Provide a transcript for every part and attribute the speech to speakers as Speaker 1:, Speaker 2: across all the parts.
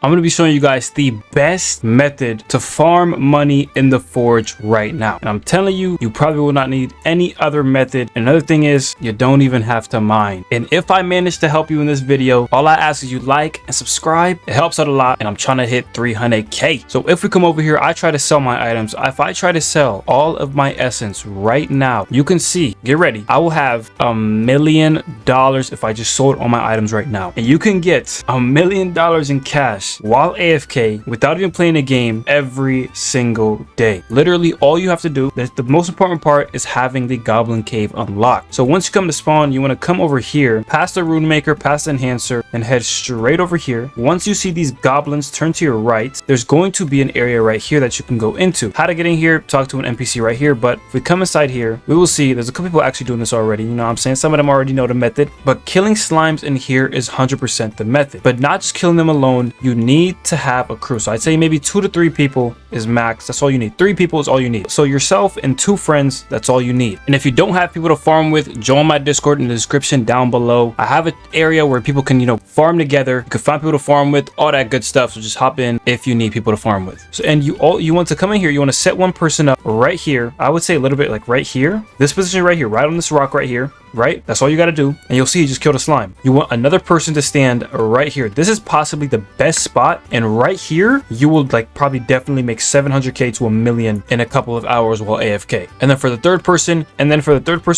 Speaker 1: I'm going to be showing you guys the best method to farm money in the Forge right now. And I'm telling you, you probably will not need any other method. Another thing is, you don't even have to mine. And if I manage to help you in this video, all I ask is you like and subscribe. It helps out a lot, and I'm trying to hit 300K. So if we come over here, I try to sell my items. If I try to sell all of my essence right now, you can see, get ready, I will have $1 million if I just sold all my items right now. And you can get $1 million in cash while AFK without even playing a game every single day. Literally all you have to do, the most important part is having the Goblin Cave unlocked. So once you come to spawn, you want to come over here, past the Rune Maker, past the Enhancer, and head straight over here. Once you see these goblins, turn to your right. There's going to be an area right here that you can go into. How to get in here, talk to an NPC right here. But if we come inside here, we will see there's a couple people actually doing this already. You know what I'm saying? Some of them already know the method, but killing slimes in here is 100% the method. But not just killing them alone, you need to have a crew. So I'd say maybe 2 to 3 people is max. That's all you need. 3 people is all you need. So yourself and 2 friends, that's all you need. And if you don't have people to farm with, join my Discord in the description down below. I have an area where people can, farm together. You can find people to farm with, all that good stuff. So just hop in if you need people to farm with. So, and you want to come in here, you want to set one person up right here. I would say a little bit like right here. This position right here, right on this rock right here. Right? That's all you got to do. And you'll see you just killed a slime. You want another person to stand right here. This is possibly the best spot. And right here, you will probably definitely make 700K to $1 million in a couple of hours while AFK. And then for the third person,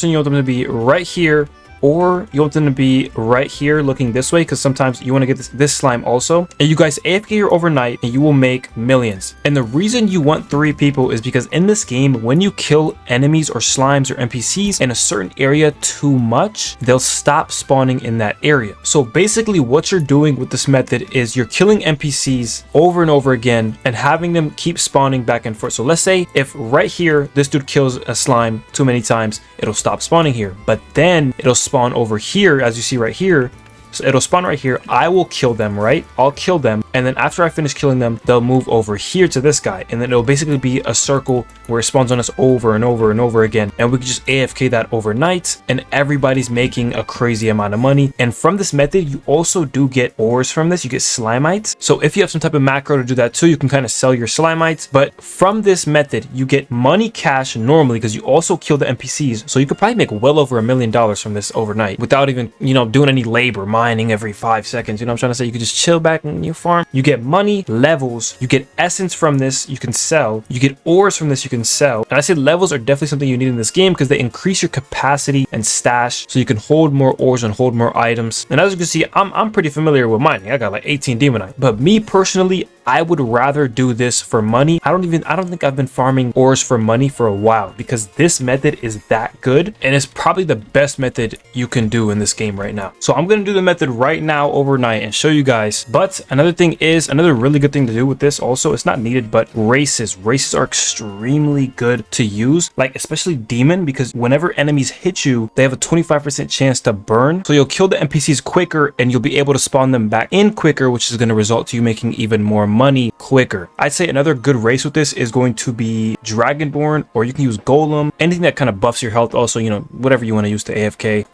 Speaker 1: you want them to be right here, or you want them to be right here looking this way, because sometimes you want to get this slime also. And you guys AFK here overnight and you will make millions. And the reason you want 3 people is because in this game, when you kill enemies or slimes or NPCs in a certain area too much, they'll stop spawning in that area. So basically what you're doing with this method is you're killing NPCs over and over again and having them keep spawning back and forth. So let's say if right here this dude kills a slime too many times, it'll stop spawning here, but then it'll spawn over here, as you see right here. So it'll spawn right here. I will kill them, right? I'll kill them. And then after I finish killing them, they'll move over here to this guy. And then it'll basically be a circle where it spawns on us over and over and over again. And we can just AFK that overnight. And everybody's making a crazy amount of money. And from this method, you also do get ores from this. You get slimites. So if you have some type of macro to do that too, you can kind of sell your slimites. But from this method, you get money cash normally because you also kill the NPCs. So you could probably make well over $1 million from this overnight without even, doing any labor, mining every 5 seconds. You know what I'm trying to say? You could just chill back and you farm. You get money, levels, you get essence from this, you can sell. You get ores from this, you can sell. And I say levels are definitely something you need in this game because they increase your capacity and stash so you can hold more ores and hold more items. And as you can see, I'm pretty familiar with mining. I got like 18 demonite. But me personally, I would rather do this for money. I don't think I've been farming ores for money for a while because this method is that good and it's probably the best method you can do in this game right now. So I'm going to do the method right now overnight and show you guys. But another thing is, another really good thing to do with this also, it's not needed, but races are extremely good to use, like especially demon, because whenever enemies hit you, they have a 25% chance to burn. So you'll kill the NPCs quicker and you'll be able to spawn them back in quicker, which is going to result to you making even more money quicker. I'd say another good race with this is going to be Dragonborn, or you can use Golem, anything that kind of buffs your health also, whatever you want to use to AFK.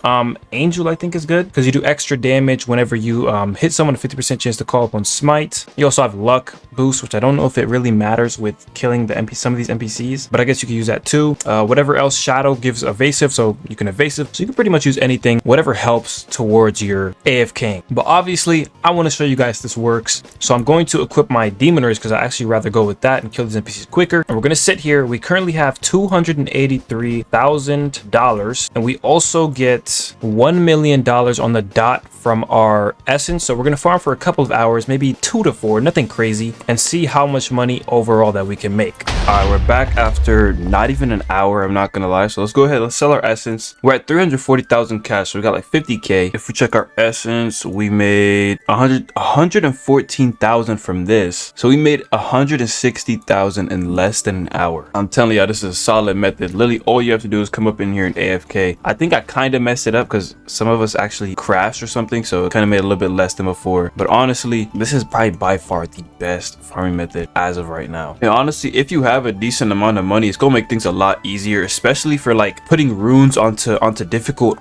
Speaker 1: Angel I think is good because you do extra damage whenever you hit someone, a 50% chance to call upon smite. You also have luck boost, which I don't know if it really matters with killing some of these NPCs, but I guess you can use that too. Whatever else, shadow gives evasive, so you can evasive. So you can pretty much use anything, whatever helps towards your AFKing. But obviously I want to show you guys this works. So I'm going to equip my demoners because I actually rather go with that and kill these NPCs quicker. And we're going to sit here. We currently have $283,000 and we also get $1 million on the dot from our essence. So we're going to farm for a couple of hours, maybe 2 to 4, nothing crazy, and see how much money overall that we can make. All right, we're back after not even an hour, I'm not gonna lie. So let's go ahead, let's sell our essence. We're at 340,000 cash, so we got like 50K. If we check our essence, we made 114,000 from this. So we made 160,000 in less than an hour. I'm telling you, this is a solid method. Literally all you have to do is come up in here and AFK. I think I kind of messed it up because some of us actually crashed or something, so it kind of made a little bit less than before. But honestly, this is probably by far the best best farming method as of right now. And honestly, if you have a decent amount of money, it's gonna make things a lot easier, especially for like putting runes onto difficult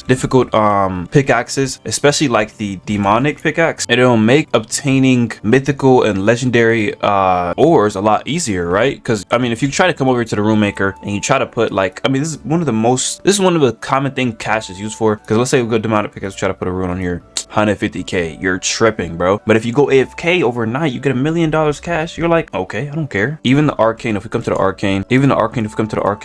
Speaker 1: difficult pickaxes, especially like the demonic pickaxe. And it'll make obtaining mythical and legendary ores a lot easier, right? Because I mean, if you try to come over to the rune maker and you try to put like, I mean, this is one of the common thing cash is used for. Because let's say we go demonic pickaxe, try to put a rune on here, 150k, you're tripping, bro. But if you go AFK overnight, you get $1 million cash. You're like, okay, I don't care. Even the arcane, if we come to the arcane,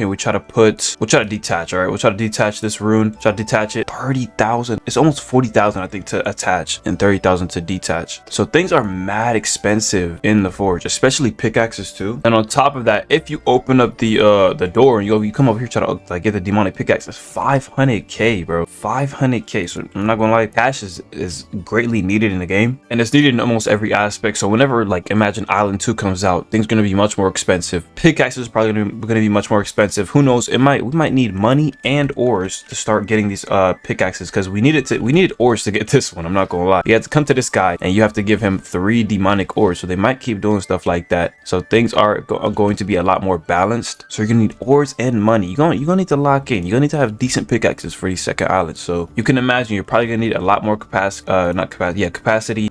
Speaker 1: we try to detach. All right, we'll try to detach this rune, try to detach it. 30,000, it's almost 40,000, I think, to attach, and 30,000 to detach. So things are mad expensive in the forge, especially pickaxes too. And on top of that, if you open up the door and you come over here, try to like get the demonic pickaxe, it's 500k, bro. 500k. So I'm not gonna lie, cash is greatly needed in the game, and it's needed in almost every aspect. So whenever, like, imagine Island 2 comes out, things gonna be much more expensive. Pickaxes probably gonna be much more expensive. Who knows, we might need money and ores to start getting these pickaxes, because we needed ores to get this one. I'm not gonna lie, you have to come to this guy and you have to give him 3 demonic ores, so they might keep doing stuff like that. So things are going to be a lot more balanced. So you're gonna need ores and money. You're gonna need to lock in. You're gonna need to have decent pickaxes for these second islands. So you can imagine you're probably gonna need a lot more capacity,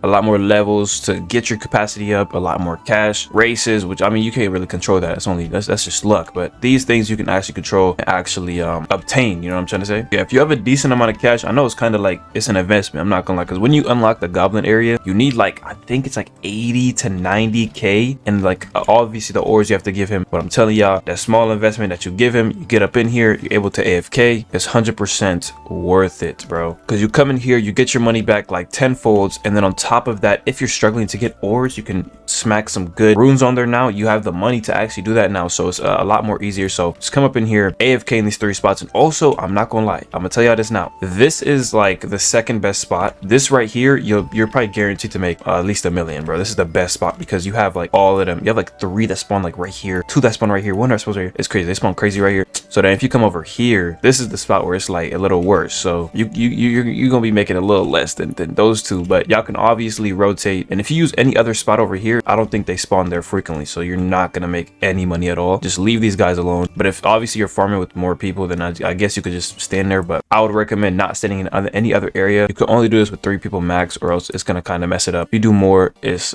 Speaker 1: a lot more levels to get your capacity up, a lot more cash, races, which I mean, you can't really control that. That's just luck. But these things you can actually control and actually obtain. You know what I'm trying to say? Yeah, if you have a decent amount of cash, I know it's kind of like, it's an investment, I'm not gonna lie, because when you unlock the goblin area, you need like, I think it's like 80 to 90k, and like obviously the ores you have to give him. But I'm telling y'all, that small investment that you give him, you get up in here, you're able to AFK, it's 100% worth it, bro. Because you come in here, you get your money back like 10 folds, and then on top of that, if you're struggling to get ores, you can smack some good runes on there. Now you have the money to actually do that now, so it's a lot more easier. So just come up in here, AFK in these 3 spots. And also, I'm not gonna lie, I'm gonna tell y'all this now, this is like the second best spot. This right here, you're probably guaranteed to make at least $1 million, bro. This is the best spot because you have like all of them. You have like 3 that spawn like right here, 2 that spawn right here, 1 that spawns right here. It's crazy, they spawn crazy right here. So then if you come over here, this is the spot where it's like a little worse. So you're gonna be making a little less than those 2, but y'all can obviously rotate. And if you use any other spot over here, I don't think they spawn there frequently, so you're not gonna make any money at all. Just leave these guys alone. But if obviously you're farming with more people, then I guess you could just stand there. But I would recommend not standing in any other area. You could only do this with 3 people max, or else it's gonna kind of mess it up. If you do more, it's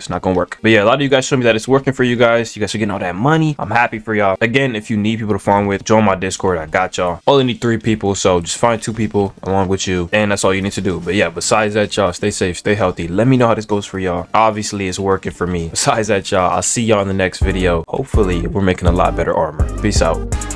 Speaker 1: not gonna work. But yeah, a lot of you guys show me that it's working for you guys. You guys are getting all that money. I'm happy for y'all. Again, if you need people to farm with, join my Discord. I got y'all. Only need 3 people, so just find 2 people along with you, and that's all you need to do. But yeah, besides that, y'all, stay safe, stay healthy. Let me know how this goes for y'all. Obviously, it's working for me. Besides that, y'all, I'll see y'all in the next video. Hopefully, we're making a lot better armor. Peace out.